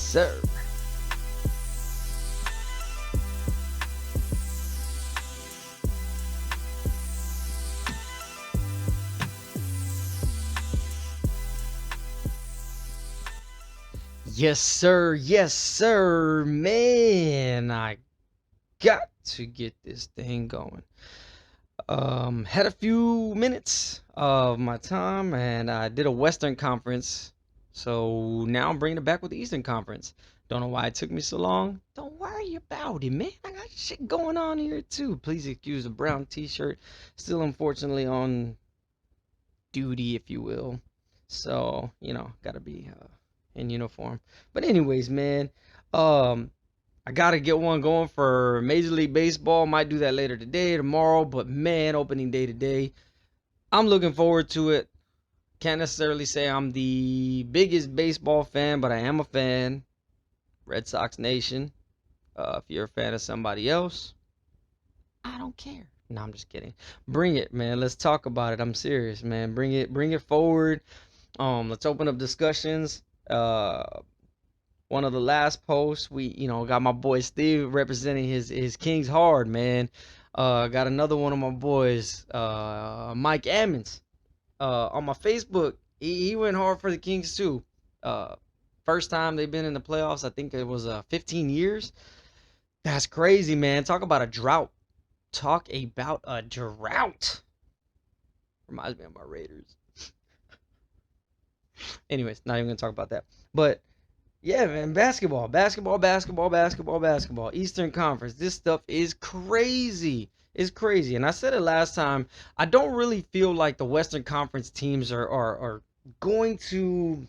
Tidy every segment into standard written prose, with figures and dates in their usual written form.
sir. Yes, sir. Yes, sir. Man, I got to get this thing going. Had a few minutes of my time and I did a Western Conference. So now I'm bringing it back with the Eastern Conference. Don't know why it took me so long. Don't worry about it, man. I got shit going on here too. Please excuse the brown t-shirt. Still unfortunately on duty, if you will. So, gotta be in uniform. But anyways, man, um, I gotta get one going for Major League Baseball. Might do that later today, tomorrow. But man, opening day today, I'm looking forward to it. Can't necessarily say I'm the biggest baseball fan, but I am a fan. Red Sox Nation. If you're a fan of somebody else, I don't care. No, I'm just kidding. Bring it, man. Let's talk about it. I'm serious, man. Bring it forward. Let's open up discussions. One of the last posts, we, got my boy Steve representing his Kings hard, man. Got another one of my boys, Mike Ammons, on my Facebook. He went hard for the Kings too. First time they've been in the playoffs, I think it was 15 years. That's crazy, man. Talk about a drought. Talk about a drought. Reminds me of my Raiders. Anyways, not even gonna talk about that. But yeah, man, basketball. Eastern Conference. This stuff is crazy. It's crazy. And I said it last time. I don't really feel like the Western Conference teams are going to.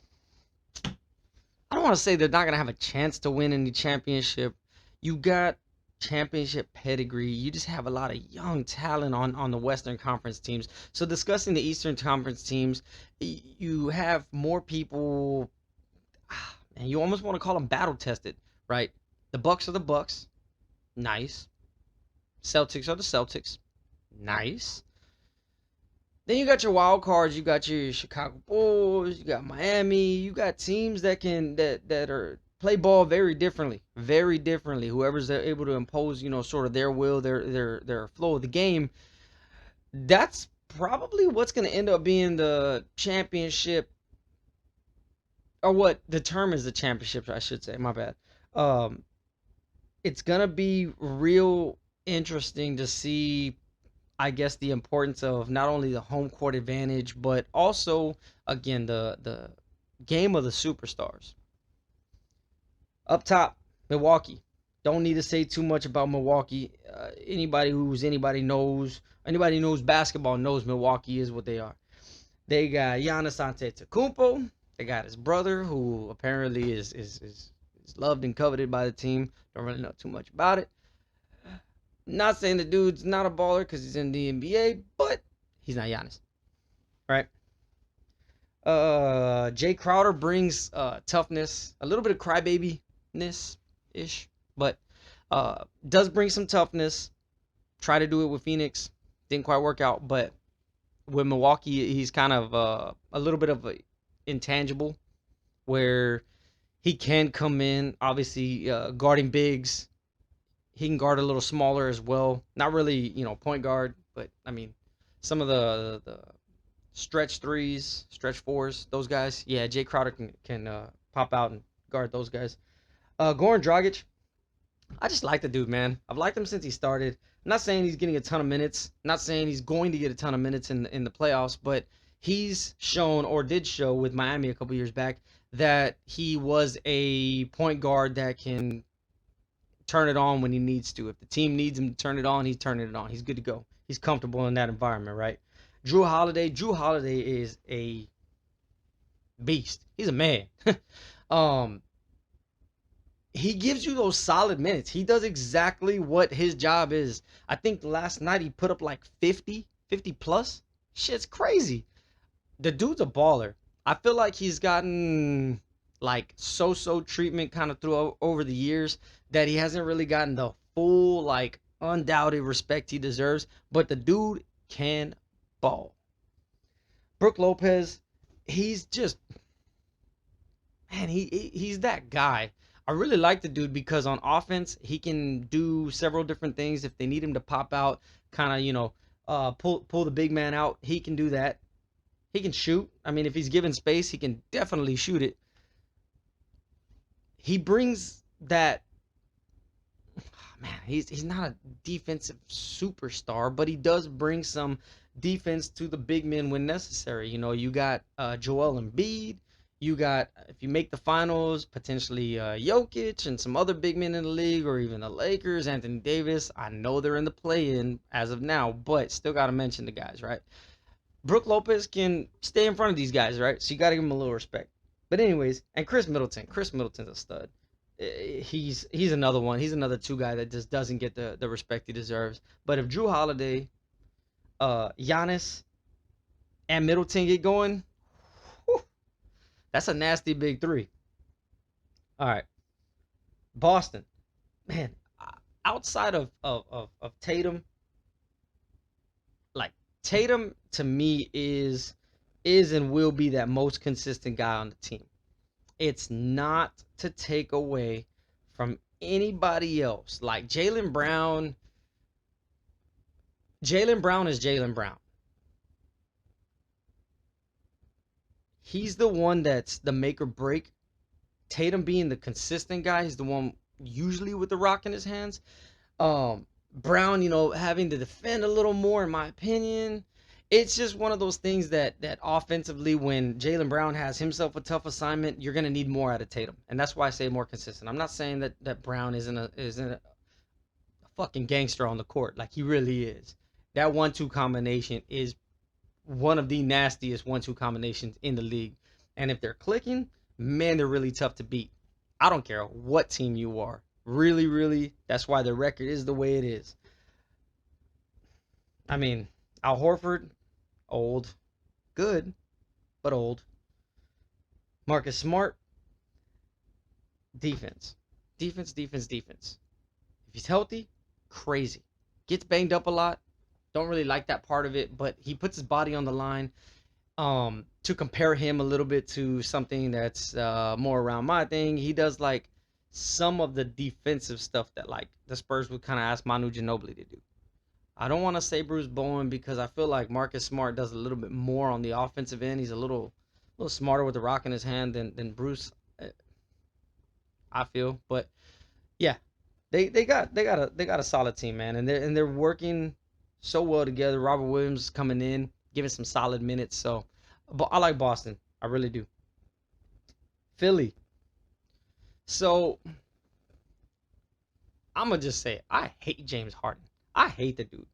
I don't want to say they're not going to have a chance to win any championship. You got championship pedigree. You just have a lot of young talent on the Western Conference teams. So discussing the Eastern Conference teams, you have more people, and you almost want to call them battle tested, right? The Bucks are the Bucks, nice. Celtics are the Celtics, nice. Then you got your wild cards. You got your Chicago Bulls. You got Miami. You got teams that are play ball very differently, very differently. Whoever's able to impose, sort of their will, their flow of the game. That's probably what's going to end up being the championship, or what determines the championship, I should say. My bad. Um, it's gonna be real interesting to see, I guess, the importance of not only the home court advantage, but also again the game of the superstars. Up top, Milwaukee. Don't need to say too much about Milwaukee. Anybody knows basketball knows Milwaukee is what they are. They got Giannis Antetokounmpo. They got his brother, who apparently is loved and coveted by the team. Don't really know too much about it. Not saying the dude's not a baller because he's in the NBA, but he's not Giannis, right? Jay Crowder brings toughness, a little bit of crybaby-ness ish, but does bring some toughness. Try to do it with Phoenix, didn't quite work out, but with Milwaukee, he's kind of a little bit of a intangible where he can come in, obviously guarding bigs. He can guard a little smaller as well. Not really, point guard, but I mean, some of the stretch threes, stretch fours, those guys. Yeah, Jay Crowder can pop out and guard those guys. Goran Dragic, I just like the dude, man. I've liked him since he started. I'm not saying he's getting a ton of minutes. I'm not saying he's going to get a ton of minutes in the playoffs, but he's shown, or did show with Miami a couple years back, that he was a point guard that can turn it on when he needs to. If the team needs him to turn it on, he's turning it on. He's good to go. He's comfortable in that environment, right? Drew Holiday is a beast. He's a man. um, he gives you those solid minutes. He does exactly what his job is. I think last night he put up like 50 plus. Shit's crazy. The dude's a baller. I feel like he's gotten like so treatment kind of through over the years that he hasn't really gotten the full, like, undoubted respect he deserves. But the dude can ball. Brook Lopez, he's just, man, he's that guy. I really like the dude because on offense he can do several different things. If they need him to pop out, kind of pull the big man out, he can do that. He can shoot. I mean, if he's given space, he can definitely shoot it. He brings that. Man, he's not a defensive superstar, but he does bring some defense to the big men when necessary. You got Joel Embiid. You got, if you make the finals, potentially Jokic and some other big men in the league, or even the Lakers, Anthony Davis. I know they're in the play-in as of now, but still got to mention the guys, right? Brook Lopez can stay in front of these guys, right? So you got to give him a little respect. But anyways, and Chris Middleton. Chris Middleton's a stud. He's another one. He's another two guy that just doesn't get the respect he deserves. But if Jrue Holiday, Giannis, and Middleton get going, whew, that's a nasty big three. All right, Boston, man. Outside of Tatum, like Tatum to me is and will be that most consistent guy on the team. It's not to take away from anybody else. Like Jaylen Brown. Jaylen Brown is Jaylen Brown. He's the one that's the make or break. Tatum being the consistent guy, he's the one usually with the rock in his hands. Brown, having to defend a little more, in my opinion. It's just one of those things that offensively, when Jaylen Brown has himself a tough assignment, you're gonna need more out of Tatum, and that's why I say more consistent. I'm not saying that Brown isn't a fucking gangster on the court, like he really is. That 1-2 combination is one of the nastiest 1-2 combinations in the league, and if they're clicking, man, they're really tough to beat. I don't care what team you are. Really, really, that's why the record is the way it is. I mean, Al Horford, old, good, but old. Marcus Smart, defense. Defense, defense, defense. If he's healthy, crazy. Gets banged up a lot. Don't really like that part of it, but he puts his body on the line. To compare him a little bit to something that's more around my thing, he does like some of the defensive stuff that like the Spurs would kind of ask Manu Ginobili to do. I don't want to say Bruce Bowen because I feel like Marcus Smart does a little bit more on the offensive end. He's a little smarter with the rock in his hand than Bruce. I feel, but yeah, they got a solid team, man, and they're working so well together. Robert Williams coming in, giving some solid minutes. So, but I like Boston, I really do. Philly. So I'm gonna just say I hate James Harden. I hate the dude.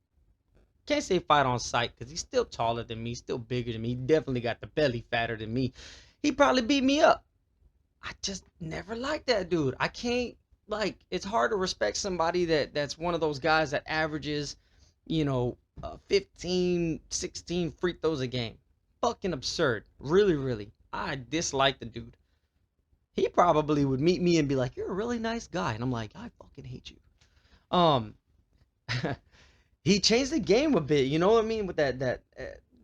Can't say fight on sight because he's still taller than me, still bigger than me. He definitely got the belly fatter than me. He probably beat me up. I just never liked that dude. I can't, like, it's hard to respect somebody that's one of those guys that averages, 15, 16 free throws a game. Fucking absurd. Really, really. I dislike the dude. He probably would meet me and be like, "You're a really nice guy." And I'm like, "I fucking hate you." Um, he changed the game a bit, you know what I mean? With that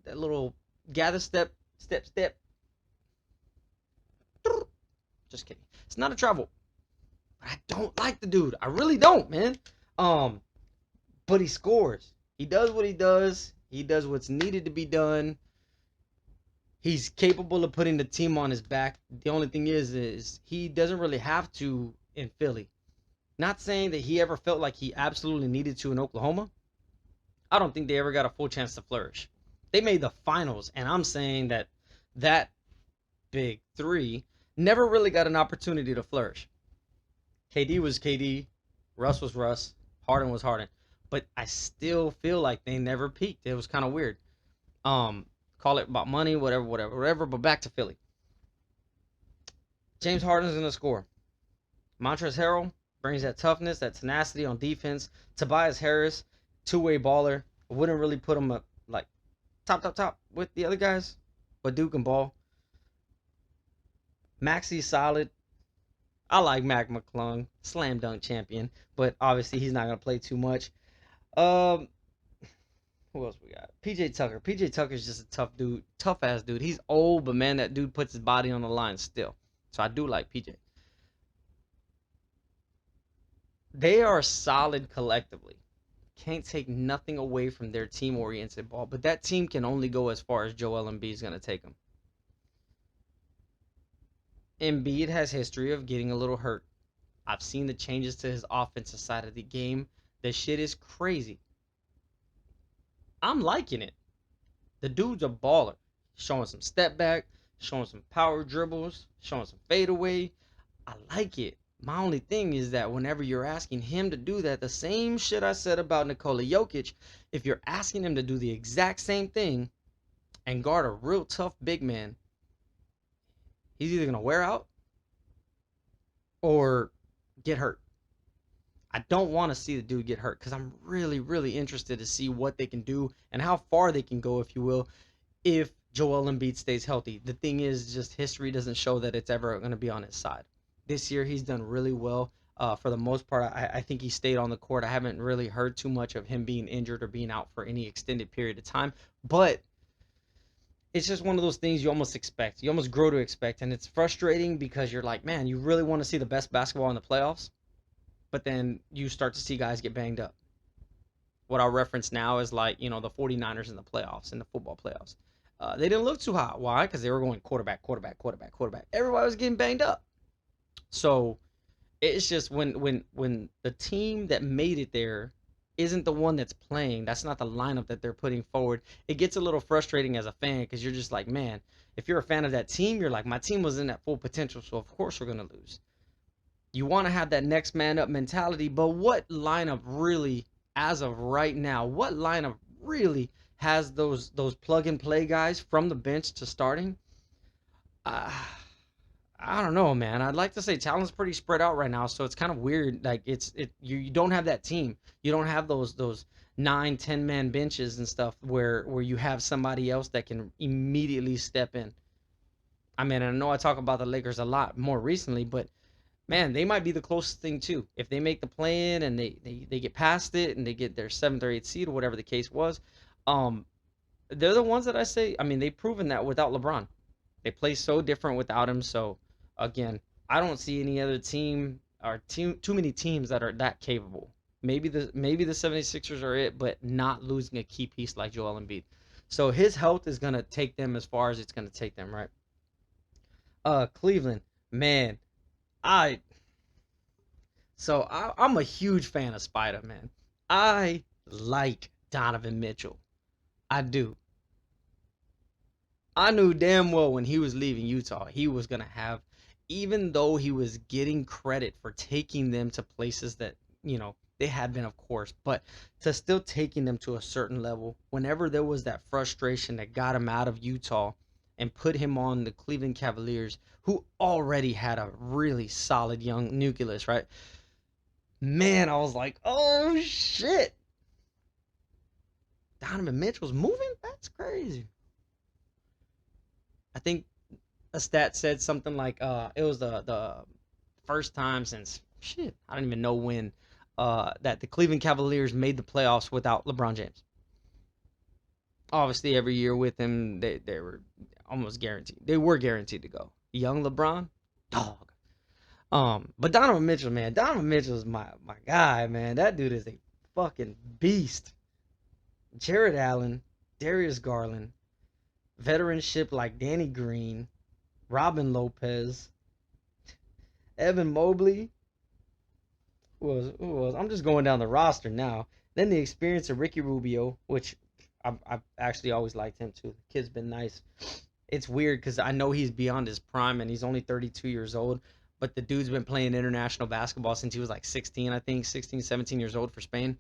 little gather step, step, step. Just kidding. It's not a travel. I don't like the dude. I really don't, man. But he scores. He does what he does. He does what's needed to be done. He's capable of putting the team on his back. The only thing is he doesn't really have to in Philly. Not saying that he ever felt like he absolutely needed to in Oklahoma. I don't think they ever got a full chance to flourish. They made the finals, and I'm saying that big three never really got an opportunity to flourish. KD was KD, Russ was Russ, Harden was Harden, but I still feel like they never peaked. It was kind of weird. Call it about money, whatever. But back to Philly. James Harden's gonna score. Montrezl Harrell brings that toughness, that tenacity on defense. Tobias Harris, two-way baller. I wouldn't really put him up like top with the other guys, but Duke can ball. Maxey's solid. I like Mac McClung, slam dunk champion, but obviously he's not gonna play too much. Um, who else we got? PJ Tucker. PJ Tucker's just a tough dude, tough ass dude. He's old, but man, that dude puts his body on the line still. So I do like PJ. They are solid collectively. Can't take nothing away from their team oriented ball, but that team can only go as far as Joel Embiid is going to take them. Embiid has history of getting a little hurt. I've seen the changes to his offensive side of the game. The shit is crazy. I'm liking it. The dude's a baller. Showing some step back, showing some power dribbles, showing some fadeaway. I like it. My only thing is that whenever you're asking him to do that, the same shit I said about Nikola Jokic, if you're asking him to do the exact same thing and guard a real tough big man, he's either going to wear out or get hurt. I don't want to see the dude get hurt because I'm really, really interested to see what they can do and how far they can go, if you will, if Joel Embiid stays healthy. The thing is, just history doesn't show that it's ever going to be on his side. This year, he's done really well. For the most part, I think he stayed on the court. I haven't really heard too much of him being injured or being out for any extended period of time. But it's just one of those things you almost expect. You almost grow to expect. And it's frustrating because you're like, man, you really want to see the best basketball in the playoffs. But then you start to see guys get banged up. What I'll reference now is like, the 49ers in the playoffs, in the football playoffs. They didn't look too hot. Why? Because they were going quarterback, quarterback, quarterback, quarterback. Everybody was getting banged up. So it's just when the team that made it there isn't the one that's playing, that's not the lineup that they're putting forward, it gets a little frustrating as a fan because you're just like, man, if you're a fan of that team, you're like, my team was in at full potential, so of course we're going to lose. You want to have that next man up mentality, but what lineup really, as of right now, what lineup really has those plug and play guys from the bench to starting? Uh, I don't know, man. I'd like to say talent's pretty spread out right now, so it's kind of weird. Like you don't have that team. You don't have those 9, 10 man benches and stuff where you have somebody else that can immediately step in. I mean, I know I talk about the Lakers a lot more recently, but man, they might be the closest thing too. If they make the play in and they get past it and they get their seventh or eighth seed or whatever the case was, um, they're the ones that I say. I mean, they've proven that without LeBron. They play so different without him. So again, I don't see any other team or too many teams that are that capable. Maybe the 76ers are it, but not losing a key piece like Joel Embiid. So his health is gonna take them as far as it's gonna take them, right? Cleveland, man, I I'm a huge fan of Spider Man. I like Donovan Mitchell. I do. I knew damn well when he was leaving Utah, he was going to have, even though he was getting credit for taking them to places that, they had been, of course, but to still taking them to a certain level, whenever there was that frustration that got him out of Utah and put him on the Cleveland Cavaliers, who already had a really solid young nucleus, right? Man, I was like, oh shit, Donovan Mitchell's moving? That's crazy. I think a stat said something like it was the first time since shit, I don't even know when, that the Cleveland Cavaliers made the playoffs without LeBron James. Obviously every year with him they were almost guaranteed. They were guaranteed to go. Young LeBron, dog. But Donovan Mitchell, man, Donovan Mitchell's my guy, man. That dude is a fucking beast. Jared Allen, Darius Garland, veteranship like Danny Green, Robin Lopez, Evan Mobley. Who was? I'm just going down the roster now. Then the experience of Ricky Rubio, which I've actually always liked him too. The kid's been nice. It's weird because I know he's beyond his prime and he's only 32 years old, but the dude's been playing international basketball since he was like 16, I think, 16, 17 years old for Spain.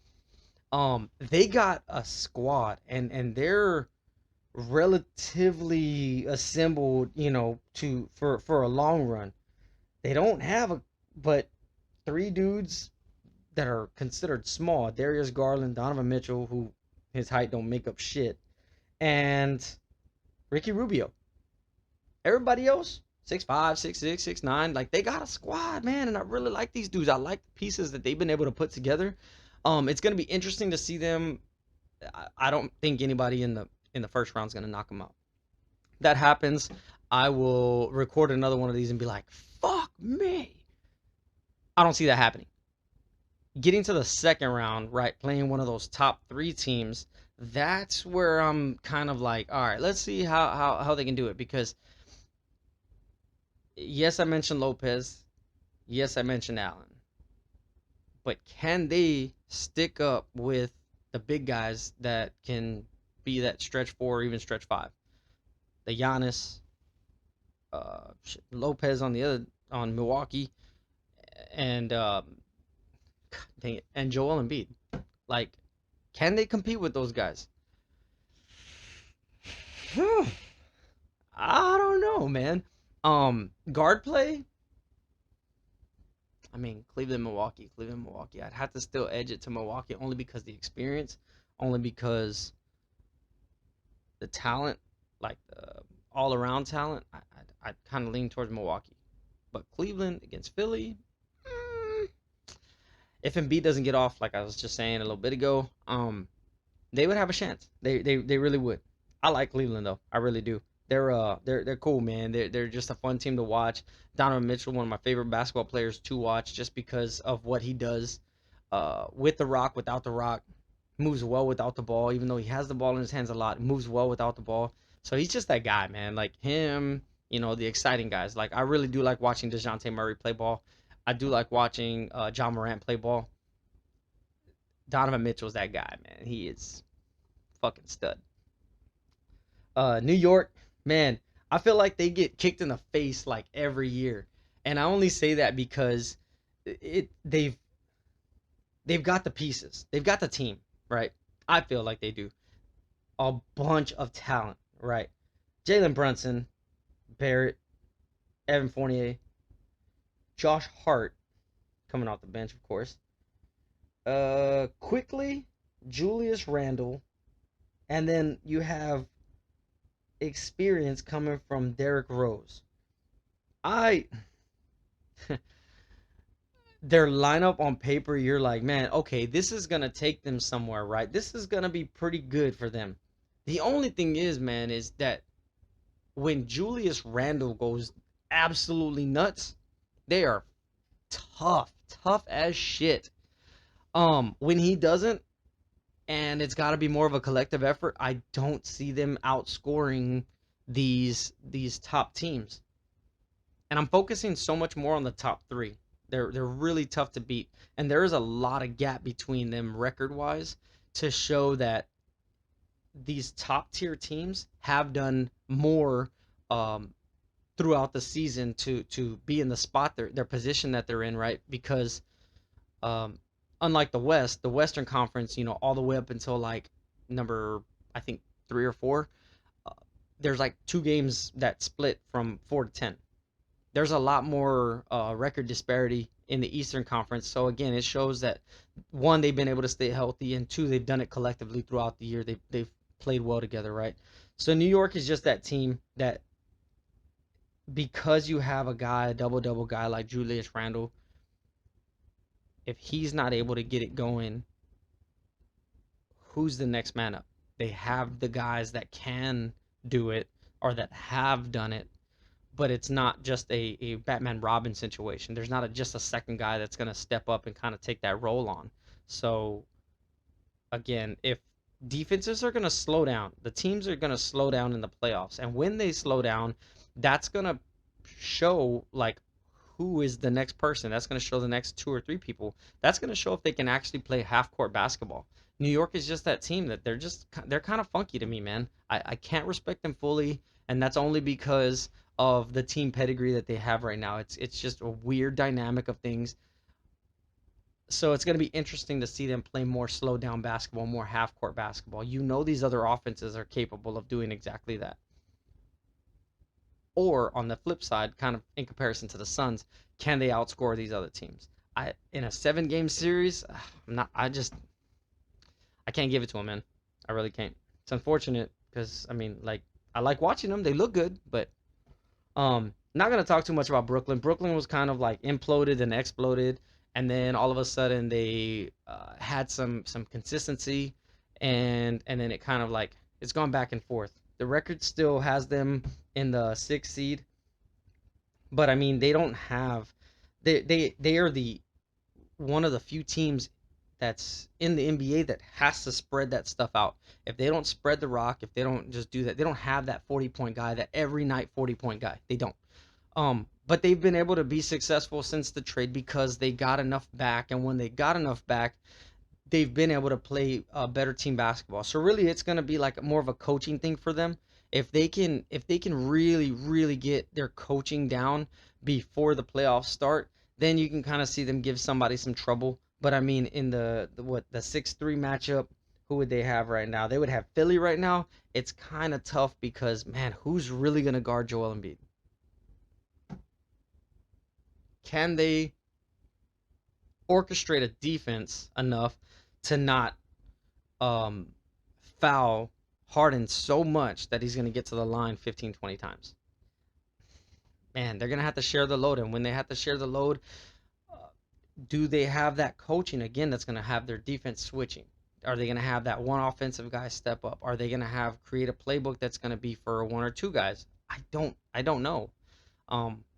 They got a squad and they're relatively assembled, to for a long run. They don't have a but three dudes that are considered small: Darius Garland, Donovan Mitchell, who his height don't make up shit, and Ricky Rubio. Everybody else, 6'5", 6'6", 6'9", like they got a squad, man, and I really like these dudes. I like the pieces that they've been able to put together. It's gonna be interesting to see them. I don't think anybody in the first round is gonna knock them out. That happens, I will record another one of these and be like, "Fuck me." I don't see that happening. getting to the second round, right, playing one of those top three teams, that's where I'm kind of like, all right, let's see how they can do it. Because yes, I mentioned Lopez, yes, I mentioned Allen, but can they stick up with the big guys that can be that stretch four or even stretch five? The Giannis, Lopez on the other on Milwaukee, and dang it, and Joel Embiid. Like, can they compete with those guys? I don't know, man. Guard play. I mean, Cleveland, Milwaukee. I'd have to still edge it to Milwaukee only because the experience, only because the talent, like the all around talent. I'd kind of lean towards Milwaukee, but Cleveland against Philly. mm, if Embiid doesn't get off, like I was just saying a little bit ago, they would have a chance. They really would. I like Cleveland though. I really do. They're cool, man. They're just a fun team to watch. Donovan Mitchell, one of my favorite basketball players to watch, just because of what he does, with the rock, without the rock, moves well without the ball. Even though he has the ball in his hands a lot, moves well without the ball. So he's just that guy, man. Like him, the exciting guys. Like I really do like watching Dejounte Murray play ball. I do like watching John Morant play ball. Donovan Mitchell's that guy, man. He is fucking stud. New York, man, I feel like they get kicked in the face like every year, and I only say that because they've got the pieces, they've got the team, right? I feel like they do a bunch of talent, right? Jalen Brunson, Barrett, Evan Fournier, Josh Hart coming off the bench, of course. Quickly, Julius Randle, and then you have experience coming from Derrick Rose. I their lineup on paper, you're like, man, okay, this is gonna take them somewhere, right? This is gonna be pretty good for them. The only thing is, man, is that when Julius Randle goes absolutely nuts, they are tough, tough as shit. When he doesn't, and it's got to be more of a collective effort, I don't see them outscoring these top teams. And I'm focusing so much more on the top three. They're really tough to beat, and there is a lot of gap between them record wise to show that these top tier teams have done more, um, throughout the season to be in the spot their position that they're in, right? Because um, unlike the West, the Western Conference, all the way up until like number, I think, three or four, uh, there's like two games that split from 4 to 10. There's a lot more record disparity in the Eastern Conference. So again, it shows that one, they've been able to stay healthy, and two, they've done it collectively throughout the year. They've played well together, right? So New York is just that team that, because you have a guy, a double double guy like Julius Randle, if he's not able to get it going, who's the next man up? They have the guys that can do it or that have done it, but it's not just a Batman Robin situation. There's not just a second guy that's going to step up and kind of take that role on. So again, if defenses are going to slow down, the teams are going to slow down in the playoffs. And when they slow down, that's going to show like who is the next person. That's going to show the next two or three people. That's going to show if they can actually play half court basketball. New York is just that team that they're kind of funky to me, man. I can't respect them fully, and that's only because of the team pedigree that they have right now. It's just a weird dynamic of things. So it's going to be interesting to see them play more slow down basketball, more half court basketball. These other offenses are capable of doing exactly that. Or on the flip side, kind of in comparison to the Suns, can they outscore these other teams? I In a 7 game series, I'm not. I can't give it to them, man. I really can't. It's unfortunate because I mean, like, I like watching them. They look good, but not gonna talk too much about Brooklyn. Brooklyn was kind of like imploded and exploded, and then all of a sudden they had some consistency, and then it kind of like it's gone back and forth. The record still has them in the sixth seed, but I mean they don't have they are the one of the few teams that's in the NBA that has to spread that stuff out. If they don't spread the rock, if they don't just do that, they don't have that 40-point guy, that every night 40-point guy. They don't. But they've been able to be successful since the trade because they got enough back, and when they got enough back, they've been able to play better team basketball. So really, it's going to be like more of a coaching thing for them. If they can really get their coaching down before the playoffs start, then you can kind of see them give somebody some trouble. But I mean, in the 6-3 matchup, who would they have right now? They would have Philly right now. It's kind of tough because, man, who's really going to guard Joel Embiid? Can they orchestrate a defense enough to not um, foul Harden so much that he's going to get to the line 15, 20 times? Man, they're going to have to share the load. And when they have to share the load, uh, do they have that coaching again that's going to have their defense switching? Are they going to have that one offensive guy step up? Are they going to have create a playbook that's going to be for one or two guys? I don't know.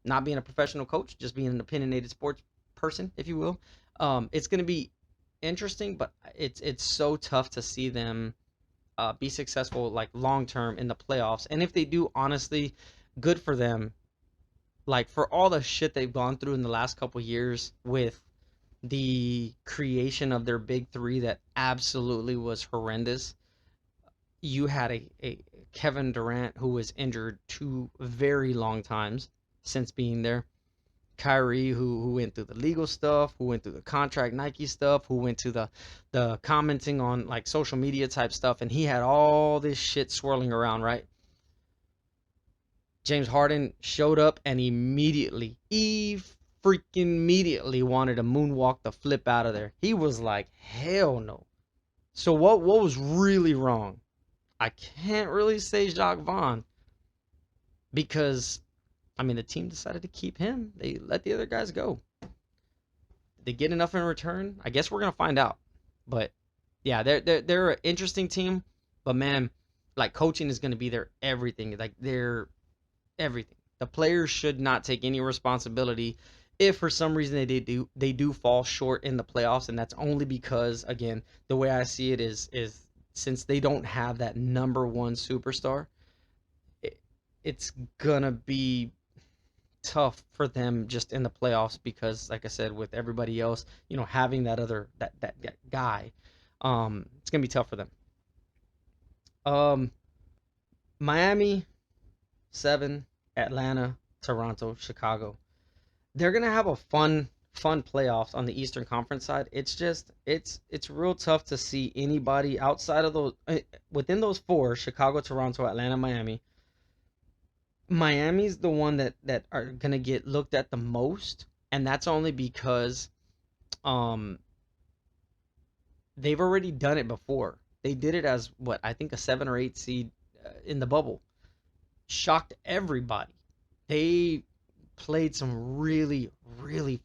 Not being a professional coach, just being an opinionated sports person, if you will. It's going to be interesting, but it's so tough to see them be successful like long term in the playoffs. And if they do, honestly, good for them. Like for all the shit they've gone through in the last couple years with the creation of their big three that absolutely was horrendous. You had a Kevin Durant who was injured 2 very long times since being there. Kyrie, who went through the legal stuff, who went through the contract Nike stuff, who went to the commenting on like social media type stuff, and he had all this shit swirling around, right? James Harden showed up and freaking immediately wanted to moonwalk the flip out of there. He was like, hell no. So what was really wrong? I can't really say Jacques Vaughn because I mean the team decided to keep him. They let the other guys go. Did they get enough in return? I guess we're gonna find out. But yeah, they're an interesting team. But man, like coaching is gonna be their everything. Like their everything. The players should not take any responsibility if for some reason they do fall short in the playoffs, and that's only because again the way I see it is since they don't have that number one superstar, it, it's gonna be tough for them just in the playoffs because like I said with everybody else having that other that guy, it's gonna be tough for them. um Miami 7, Atlanta, Toronto, Chicago. They're gonna have a fun playoffs on the Eastern Conference side. It's just it's real tough to see anybody outside of those within those four: Chicago, Toronto, Atlanta, Miami. Miami's the one that are gonna get looked at the most, and that's only because um they've already done it before. They did it as what I think a 7 or 8 seed in the bubble, shocked everybody. They played some really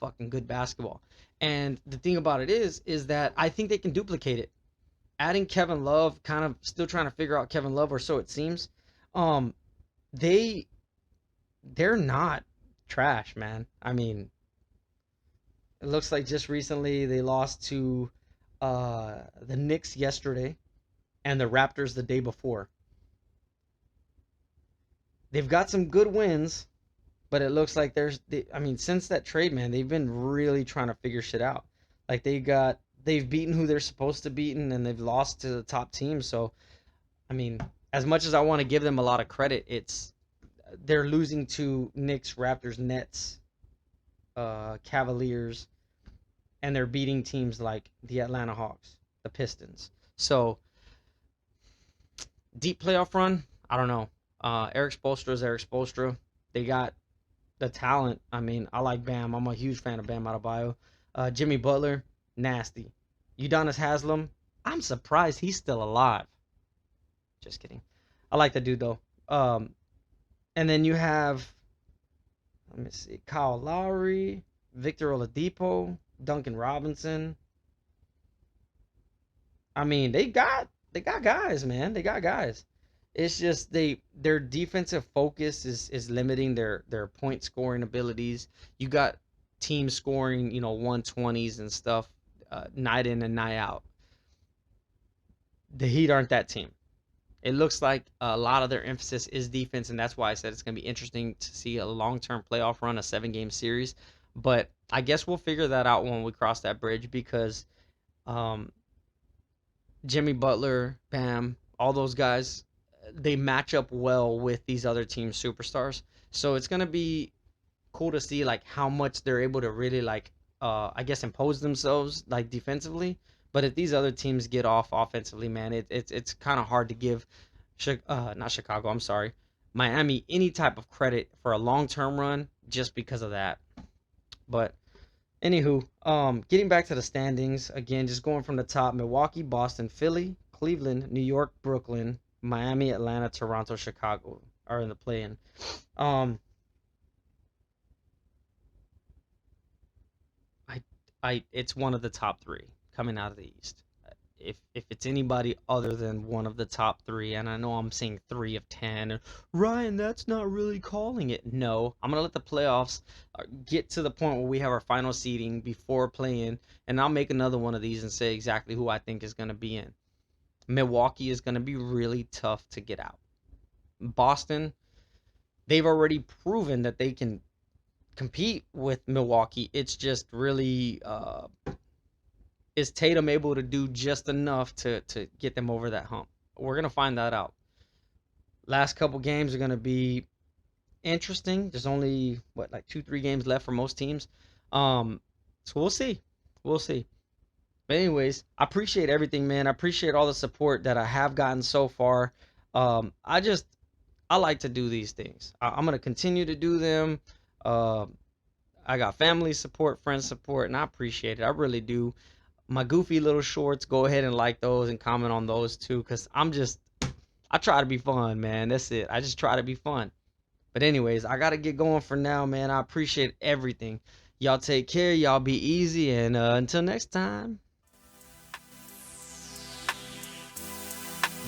fucking good basketball. And the thing about it is that I think they can duplicate it. Adding Kevin Love, kind of still trying to figure out Kevin Love, or so it seems. Um, they they're not trash, man. I mean, it looks like just recently they lost to the Knicks yesterday and the Raptors the day before. They've got some good wins, but it looks like I mean, since that trade, man, they've been really trying to figure shit out. Like they've beaten who they're supposed to beaten, and they've lost to the top teams. So, I mean, as much as I want to give them a lot of credit, they're losing to Knicks, Raptors, Nets, Cavaliers, and they're beating teams like the Atlanta Hawks, the Pistons. So, deep playoff run, I don't know. Eric Spoelstra is Eric Spoelstra. They got the talent. I mean, I like Bam. I'm a huge fan of Bam Adebayo. Jimmy Butler, nasty. Udonis Haslam, I'm surprised he's still alive. Just kidding. I like the dude though. And then you have, let me see, Kyle Lowry, Victor Oladipo, Duncan Robinson. I mean, they got guys, man. They got guys. It's just their defensive focus is limiting their point scoring abilities. You got teams scoring, 120s and stuff, night in and night out. The Heat aren't that team. It looks like a lot of their emphasis is defense, and that's why I said it's going to be interesting to see a long-term playoff run, a 7-game series. But I guess we'll figure that out when we cross that bridge, because um, Jimmy Butler, Bam, all those guys, they match up well with these other team superstars. So it's going to be cool to see like how much they're able to really like I guess impose themselves like defensively. But if these other teams get off offensively, man, it's kind of hard to give not Chicago, I'm sorry, Miami any type of credit for a long-term run just because of that. But anywho, getting back to the standings again, just going from the top: Milwaukee, Boston, Philly, Cleveland, New York, Brooklyn, Miami, Atlanta, Toronto, Chicago are in the play-in. Um, I it's one of the top three coming out of the East. If it's anybody other than one of the top three, and I know I'm saying 3 of 10, and Ryan, that's not really calling it. No, I'm gonna let the playoffs get to the point where we have our final seeding before playing, and I'll make another one of these and say exactly who I think is gonna be in. Milwaukee is gonna be really tough to get out. Boston, they've already proven that they can compete with Milwaukee. It's just really is Tatum able to do just enough to get them over that hump? We're gonna find that out. Last couple games are gonna be interesting. There's only what, like 2-3 games left for most teams. So we'll see. We'll see. But anyways, I appreciate everything, man. I appreciate all the support that I have gotten so far. I just I like to do these things. I'm gonna continue to do them. Uh, I got family support, friend support, and I appreciate it. I really do. My goofy little shorts, go ahead and like those and comment on those too, because I try to be fun, man. That's it. I just try to be fun. But anyways, I gotta get going for now, man. I appreciate everything. Y'all take care. Y'all be easy, and until next time.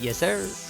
Yes, sir.